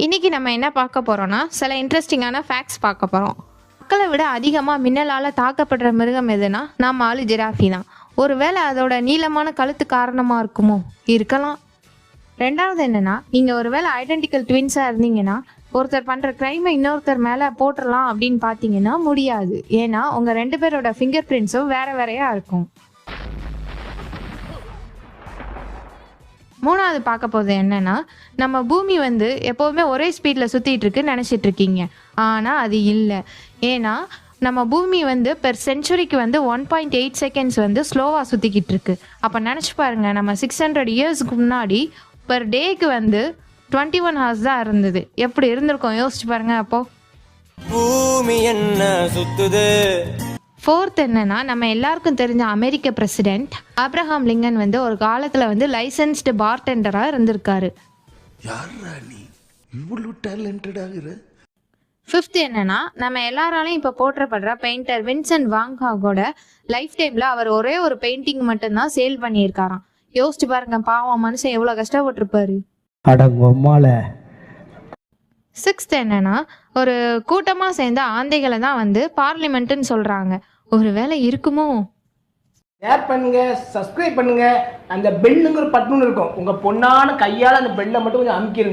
இன்னைக்கு நம்ம என்ன பார்க்க போறோம்னா சில இன்ட்ரெஸ்டிங்கான ஃபேக்ட்ஸ் பார்க்க போறோம். மக்களை விட அதிகமாக மின்னலால் தாக்கப்படுற மிருகம் எதுனா நம்ம ஆளு ஜிராஃபி தான். ஒருவேளை அதோட நீளமான கழுத்து காரணமாக இருக்குமோ? இருக்கலாம். ரெண்டாவது என்னன்னா, நீங்கள் ஒருவேளை ஐடென்டிக்கல் ட்வின்ஸாக இருந்தீங்கன்னா ஒருத்தர் பண்ணுற க்ரைமை இன்னொருத்தர் மேலே போட்டுடலாம் அப்படின்னு பார்த்தீங்கன்னா முடியாது. ஏன்னா உங்கள் ரெண்டு பேரோட ஃபிங்கர் பிரிண்ட்ஸும் வேற வேறையா இருக்கும். மூணாவது பார்க்க போகிறது என்னன்னா, நம்ம பூமி எப்போவுமே ஒரே ஸ்பீடில் சுற்றிட்டு இருக்குன்னு நினச்சிட்டு இருக்கீங்க. ஆனால் அது இல்லை. ஏன்னா நம்ம பூமி பெர் செஞ்சுரிக்கு 1.8 செகண்ட்ஸ் ஸ்லோவாக சுற்றிக்கிட்டு இருக்கு. அப்போ நினச்சி பாருங்க, நம்ம 600 இயர்ஸ்க்கு முன்னாடி பர் டேக்கு 21 ஹவர்ஸ் தான் இருந்தது. எப்படி இருந்திருக்கும் யோசிச்சு பாருங்க. அப்போ பூமி என்ன சுத்துது. ஃபோர்த் என்னன்னா, நம்ம எல்லாருக்கும் தெரிஞ்ச அமெரிக்க பிரசிடென்ட் ஆப்ரஹாம் லிங்கன் ஒரு காலத்தில் லைசன்ஸ்டு பார்டெண்டராக இருந்திருக்காரு. ஃபிஃப்த் என்னன்னா, நம்ம எல்லாராலையும் இப்போ போற்றப்படுற பெயிண்டர் வின்சென்ட் வான் காகோட லைஃப் டைமில் அவர் ஒரே ஒரு பெயிண்டிங் மட்டும்தான் சேல் பண்ணியிருக்காராம். யோசிச்சு பாருங்க, பாவம் மனுஷன் எவ்வளோ கஷ்டப்பட்டிருப்பாரு. சிக்ஸ்த் என்னன்னா, ஒரு கூட்டமாக சேர்ந்த ஆந்தைகளை தான் பார்லிமெண்ட்டுன்னு சொல்கிறாங்க. ஒரு வேளை இருக்குமோ? ஷேர் பண்ணுங்க, சப்ஸ்கிரைப் பண்ணுங்க. அந்த பெல்லுங்கிற பட்டன் இருக்கும், உங்க பொண்ணான கையால் அந்த பெல்லை மட்டும் கொஞ்சம் அமுக்கிடுங்க.